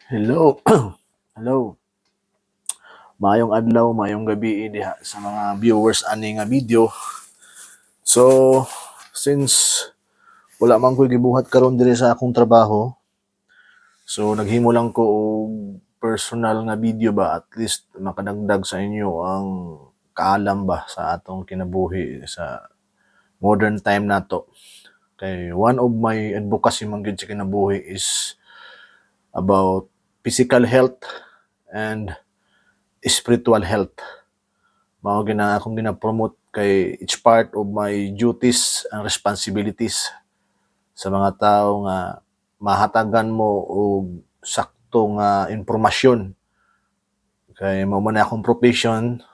Hello. Hello. Mayong adlaw, mayong gabi diha sa mga viewers ani nga video. So, since wala man ko'y gibuhat karon diri sa akong trabaho, so naghimo lang ko og personal nga video ba, at least makadagdag sa inyo ang kaalam ba sa atong kinabuhi sa modern time nato. Kay one of my advocacy man gyud sa kinabuhi is about physical health and spiritual health. Mao gina akong gina-promote kay each part of my duties and responsibilities sa mga tao nga mahatagan mo og sakto nga impormasyon. Kay mao man akong profession.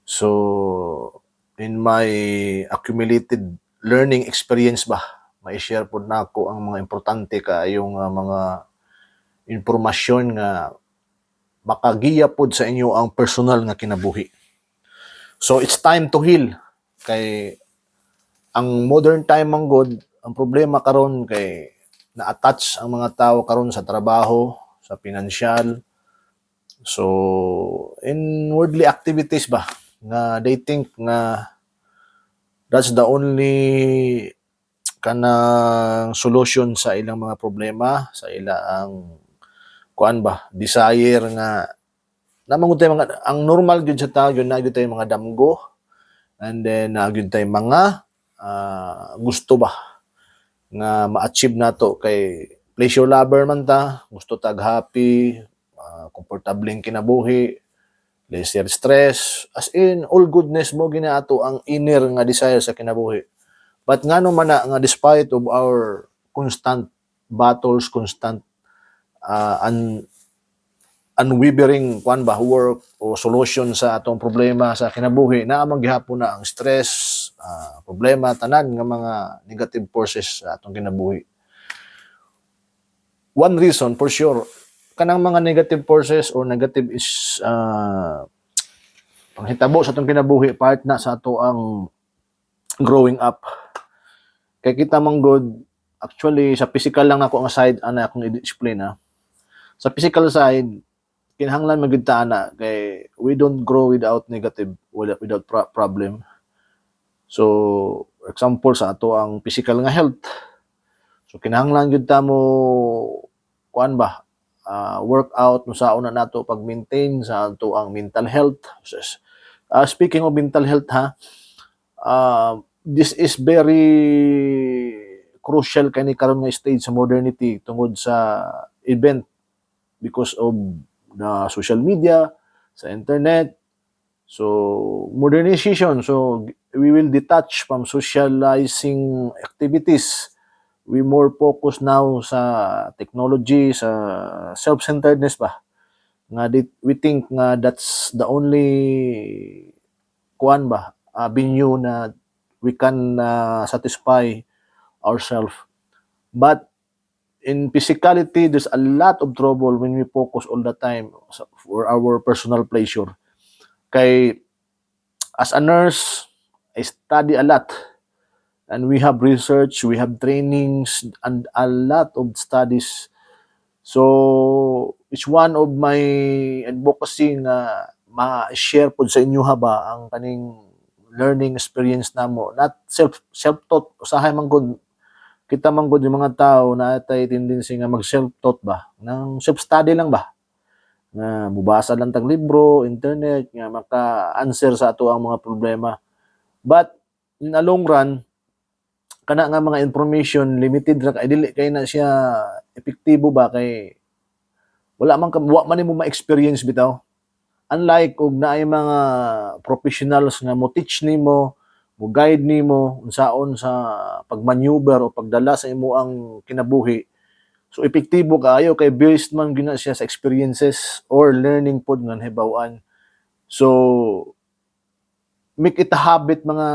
So in my accumulated learning experience ba, mai-share pod nako ang mga importante kaayong mga impormasyon nga makagiya pod sa inyo ang personal nga kinabuhi. So it's time to heal. Kay ang modern time man god, ang problema karon kay na-attach ang mga tao karon sa trabaho, sa pinansyal. So in worldly activities ba nga they think nga that's the only kanang solution sa ilang mga problema, sa ilang kuan ba, desire nga namang tay mga ang normal gyud sa tao gyud na gyud tay mga damgo, and then gyud tay mga gusto ba nga ma-achieve nato. Kay pleasure lover man ta, gusto tag happy, komportableng kinabuhi, lesser stress, as in all goodness mo ginaato ang inner nga desire sa kinabuhi. But ngano man na nga despite of our constant battles, constant unwavering kuan ba work o solution sa atong problema sa kinabuhi, naa man gihapon na ang stress, problema, tanan nga mga negative forces sa atong kinabuhi. One reason for sure kanang mga negative forces or negative is panghitabo sa atong kinabuhi, part na sa ato ang growing up. Kay kita man god, actually sa physical lang nako ang side ana akong i-explain ha. Sa physical side, kinahanglan magita ana kay we don't grow without negative, without problem. So for example sa ato ang physical nga health, so kinahanglan gyud ta mo kuan ba, workout no saon na nato pag-maintain sa ato ang mental health. Speaking of mental health ha, this is very crucial kani karon nga stage sa modernity tungod sa event because of the social media, sa internet. So modernization, so we will detach from socializing activities. We more focus now sa technology, sa self-centeredness ba, nga we think nga that's the only kuan ba, avenue na we can satisfy ourselves. But in physicality, there's a lot of trouble when we focus all the time for our personal pleasure. Kay as a nurse, I study a lot, and we have research, we have trainings, and a lot of studies. So it's one of my advocacy nga ma-share pod sa inyo ba ang kaning learning experience namo, not self-taught. Usahay man gud kita man gud yung mga tao na tay tendency nga mag self-taught ba, nang self-study lang ba, nga mubasa lang tag libro, internet nga maka-answer sa ato ang mga problema. But in a long run, kana nga mga information limited ra kay dili kay na siya epektibo ba, kay wala man nimo ma-experience bitaw. Unlike og naay mga professionals nga mo teach nimo, mo guide nimo unsaon sa pagmaneuver o pagdala sa imo ang kinabuhi. So epektibo kaayo kay based man gina siya sa experiences or learning pod nga nahibaw-an. So make it a habit mga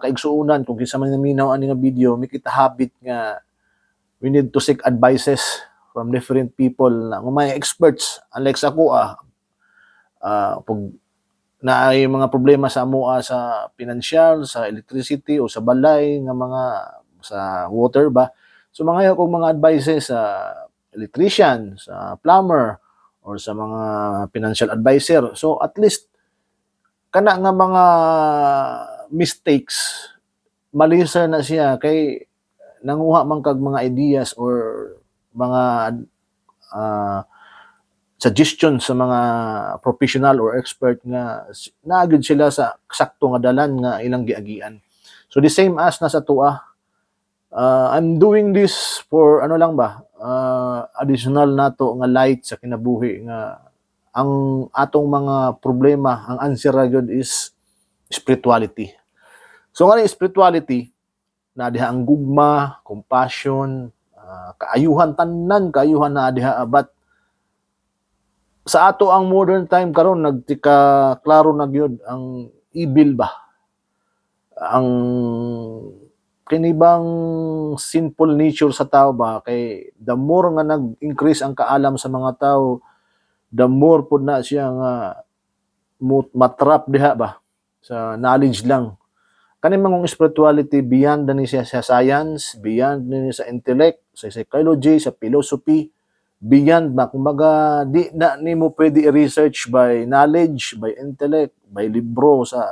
kaigsuonan, kung kinsa man naminaw ani nga video, make it a habit nga we need to seek advices from different people na mga experts. Unlike sa ako pag naay mga problema sa amoa sa financial, sa electricity o sa balay nga mga sa water ba. So mga kong mga advices electrician, sa plumber, or sa mga financial advisor. So at least kana nga mga mistakes malisar na siya kay nanguha man kag mga ideas or mga uh, suggestion sa mga professional or expert nga naagid sila sa sakto nga dalan nga ilang giagian. So the same as na sa tuwa, I'm doing this for ano lang ba, additional nato nga light sa kinabuhi nga ang atong mga problema, ang answer ra gyud is spirituality. So nga spirituality na diha ang gugma, compassion, kaayuhan, tanan kaayuhan na diha, but sa ato ang modern time karon nagtika klaro na gyud ang evil ba, ang kinibang sinful nature sa tao ba, kay the more nga nag-increase ang kaalam sa mga tao, the more pud na siya nga matrap diha ba sa knowledge lang. Kani mangong spirituality beyond na ni siya sa science, beyond na ni sa intellect, sa psychology, sa philosophy, beyond ba, kumbaga di na nimo pwede i-research by knowledge, by intellect, by libro, sa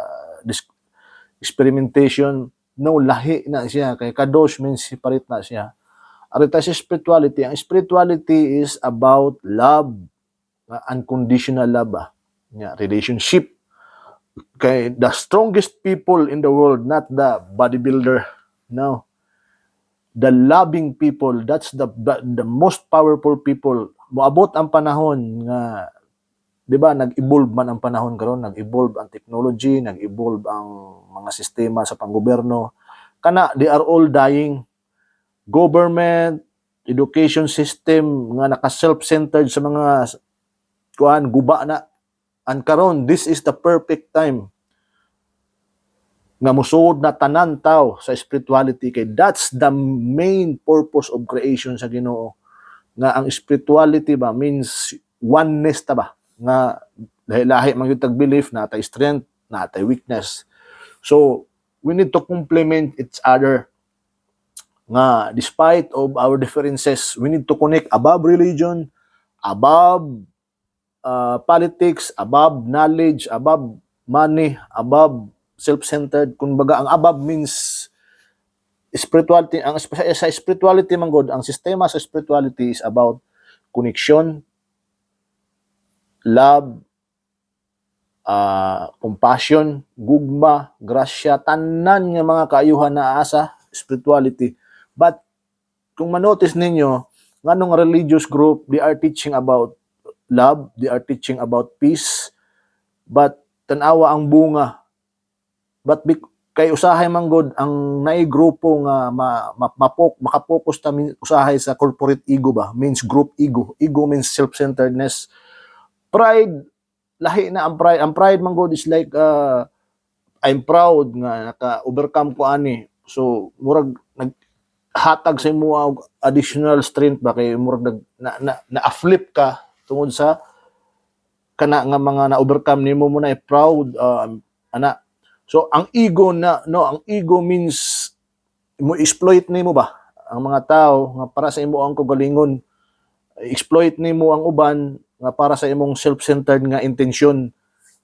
experimentation. No, lahi na siya, kay kadosh means separate na siya. Arita sa spirituality, ang spirituality is about love, unconditional love, relationship. Kay the strongest people in the world, not the bodybuilder, no, the loving people, that's the most powerful people. Moabot ang panahon nga, di ba, nag-evolve man ang panahon karon, nag-evolve ang technology, nag-evolve ang mga sistema sa panggobyerno, kana they are all dying. Government, education system nga naka self-centered sa mga kuan guba na. And karon, this is the perfect time nga musuod na tanan tao sa spirituality, kay that's the main purpose of creation sa Ginoo. Nga ang spirituality ba means oneness ta ba, nga lahi-lahi man yung tag-belief, natay strength, natay weakness. So we need to complement each other, nga despite of our differences, we need to connect above religion, above politics, above knowledge, above money, above self-centered. Kumbaga, ang above means spirituality. Ang sa spirituality man god, ang sistema sa spirituality is about connection, love, compassion, gugma, grasya, tanan nga mga kaayuhan na asa spirituality. But kung manotice ninyo, nganong religious group, they are teaching about love, they are teaching about peace, but tanawa ang bunga. But kay usahay man god ang naigrupo nga makapokus ta usahay sa corporate ego ba, means group ego. Ego means self-centeredness. Pride, lahi na ang pride. Ang pride man god is like I'm proud nga naka-overcome ko ani. So murag naghatag sa imo additional strength ba, kay murag na-flip ka tungod sa kana nga mga na-overcome nimo mo na proud ana. So ang ego ang ego means mo exploit nimo ba ang mga tao nga para sa imo ang kagalingon, exploit nimo ang uban nga para sa imong self-centered nga intensyon.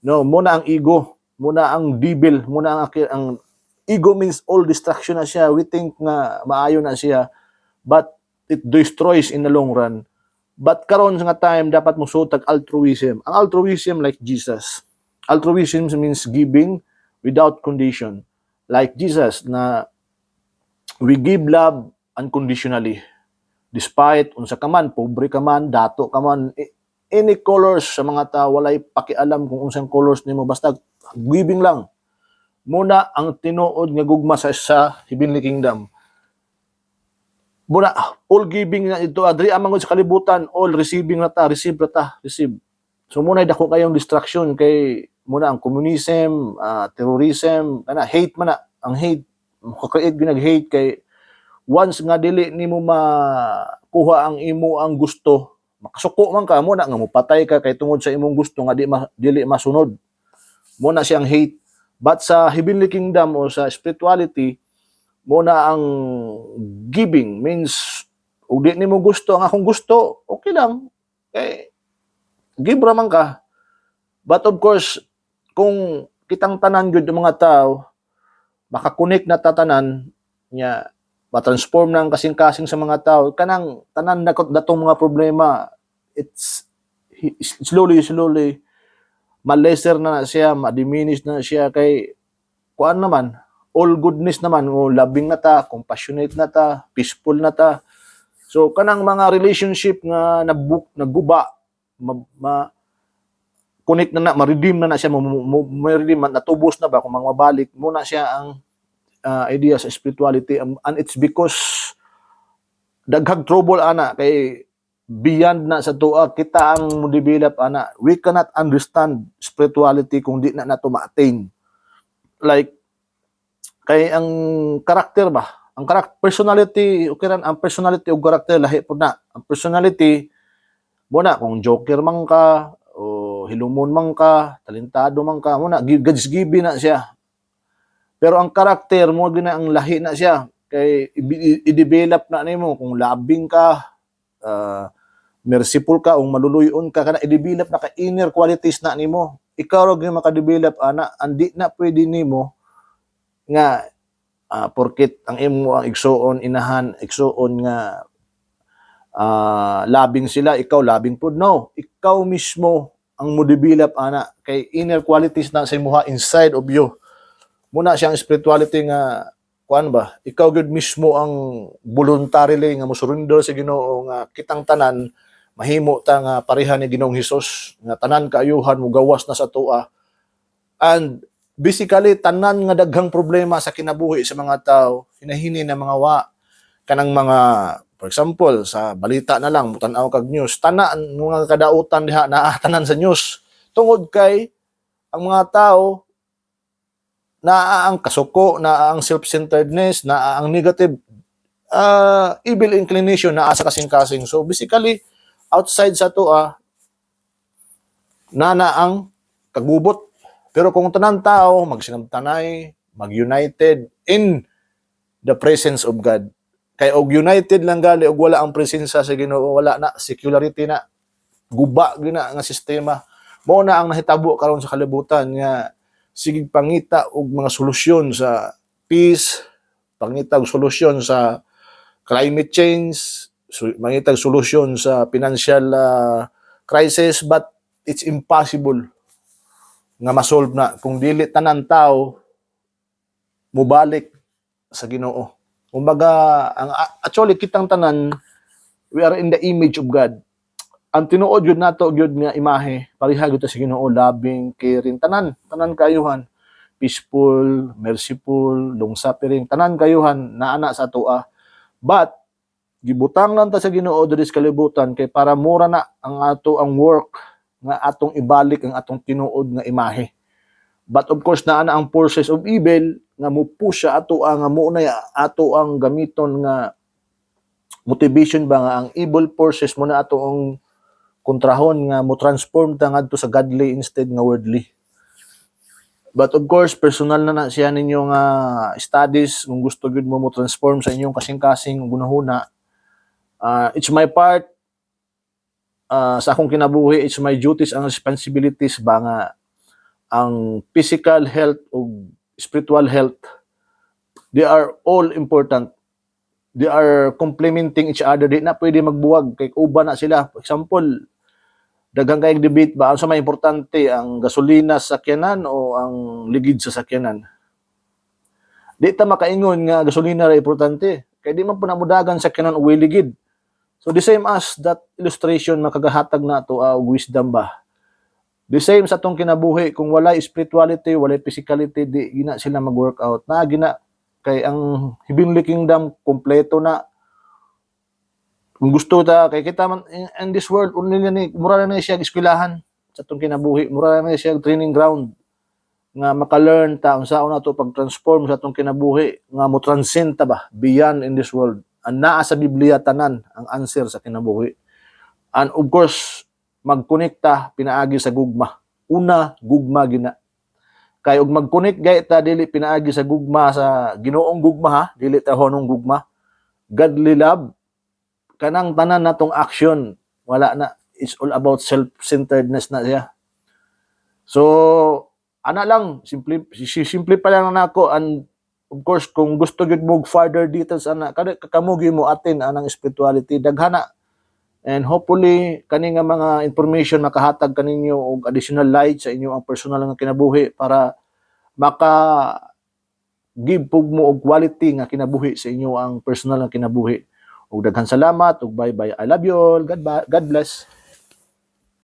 No, muna ang ego, muna ang devil, muna ang ego means all distraction na siya. We think nga maayo na siya, but it destroys in the long run. But karon nga time dapat mo sutag altruism. Ang altruism like Jesus. Altruism means giving without condition. Like Jesus na we give love unconditionally. Despite unsa ka man, pobre ka man, dato ka man, any colors sa mga tao, walay pakialam kung unsang colors nimo, basta giving lang. Muna ang tinuod nga gugma sa Heavenly Kingdom. Muna, all giving na ito, adri amang sa kalibutan, all receiving na ta, receive. So muna dako kayong distraction, kay muna ang communism, terrorism, hate man na, ang hate, makakreate ginag-hate, kay once nga dili nimo makuha ang imo ang gusto, makasuko man ka, muna nga mupatay ka, kay tungod sa imong gusto nga dili masunod. Muna siyang hate. But sa Heavenly Kingdom o sa spirituality, muna ang giving means Ug di nimo gusto ang akong gusto, okay lang. Kay give ra man ka. But of course, kung kitang tanan gyud ang mga tao makakonek na tatanan nya ma-transform na ang kasing-kasing sa mga tao kanang tanan na datong mga problema, it's slowly ma-lesser na siya, ma-diminish na siya kay kuan naman, all goodness naman, o loving na ta, compassionate na ta, peaceful na ta. So kanang mga relationship nga nagguba, connect na ma-redeem na siya, ma-redeem na natubos na ba kung mabalik mo na siya ang idea sa spirituality, and it's because daghang trouble ana kay beyond na sa tuwa kita ang mo-develop ana. We cannot understand spirituality kung di na nato ma-attain. Like kay ang karakter ba, ang personality, okay ran ang personality ug karakter lahi pud na. Ang personality mo na kung joker man ka o hilumon man ka, talentado man ka, mo na God's given na siya. Pero ang karakter mo gina ang lahi na siya kay i-develop na nimo kung labing ka, merciful ka, o maluluyon ka kana i-develop na ka inner qualities na nimo. Ikaw ra gyud maka-develop ana, andi na pwede nimo nga porket ang imo ang igsuon inahan igsuon nga labing sila, ikaw labing pud. No, ikaw mismo ang mo-develop ana kay inner qualities na sa imuha inside of you. Muna siyang spirituality nga kuan ba, ikaw gyud mismo ang voluntarily nga mosurrender sa Ginoo nga kitang tanan mahimo ta nga pareha ni Ginoong Hesus nga tanan kaayuhan mo gawas na sa tuwa. And basically tanan nga daghang problema sa kinabuhi sa mga tao hinahini na mga kanang mga, for example sa balita na lang mutan-aw kag news, tanan mga kadautan diha naa tanan sa news tungod kay ang mga tao naa ang kasuko, naa ang self-centeredness, naa ang negative evil inclination naa sa kasing-kasing. So basically outside sa tuwa na ang kagubot. Pero kung tanan tao magsinamtanay, mag-united in the presence of God. Kay og united lang gali og wala ang presensya sa Ginoo, wala na secularity na guba gina nga sistema. Mao na ang nahitabo karon sa kalibutan nga sige pangita og mga solusyon sa peace, pangita og solusyon sa climate change, mangita og solusyon sa financial crisis, but it's impossible nga ma-solve na kung dili tanan tao mubalik sa Ginoo. Kumbaga, actually kitang tanan we are in the image of God. Ang tinuod yun nato gyud nga imahe pareha gyud sa Ginoo, loving, caring, tanan kayuhan, peaceful, merciful, long suffering, tanan kayuhan naa na sa tuwa. But gibutang lang ta sa Ginoo diri sa kalibutan kay para mura na ang ato ang work nga atong ibalik ang atong tinuod nga imahe. But of course naa na ang forces of evil nga mo-push ato nga mo na ato ang gamiton nga motivation ba nga ang evil forces mo na ato ang kontrahon nga mo transform ta ngadto sa godly instead nga worldly. But of course personal na siya ninyo nga studies kung gusto gyud mo transform sa inyong kasing-kasing gunahuna. It's my part sa akong kinabuhi, it's my duties and responsibilities ba nga ang physical health o spiritual health, they are all important. They are complementing each other. Di na pwede magbuwag kay uban na sila. For example, daghang kayong debate ba ang sa may importante ang gasolina sa sakyanan o ang ligid sa sakyanan. Di ta makaingon nga gasolina ra importante kay di man po namudagan sakyanan o ligid. So the same as that illustration makagahatag na to og wisdom ba. The same sa tong kinabuhi, kung walay spirituality, walay physicality, di gina sila mag-workout. Na gina kay ang heavenly kingdom kompleto na. Kung gusto ta kay kita man in this world unli ni mura na siya eskwelahan sa tong kinabuhi, mura na siya training ground nga maka-learn ta unsa na to pag-transform sa tong kinabuhi nga mo transcend ta ba beyond in this world. Ang naa sa Biblia tanan ang answer sa kinabuhi. And of course magkonekta pinaagi sa gugma. Una, gugma gina. Kay og mag-connect gay ta dili pinaagi sa gugma sa Ginoong gugma ha, dili ta honong gugma. Godly love, kanang tanan natong action wala na, it's all about self-centeredness na siya. So ana lang, simple pa lang nako, and of course kung gusto gyud mo further details ana kamo gyud mo atin anang spirituality daghana, and hopefully kani nga mga information makahatag kaninyo og additional light sa inyo ang personal nga kinabuhi para maka give pug mo og quality nga kinabuhi sa inyo ang personal nga kinabuhi. Ug daghan salamat ug bye bye. I love you all. God bless.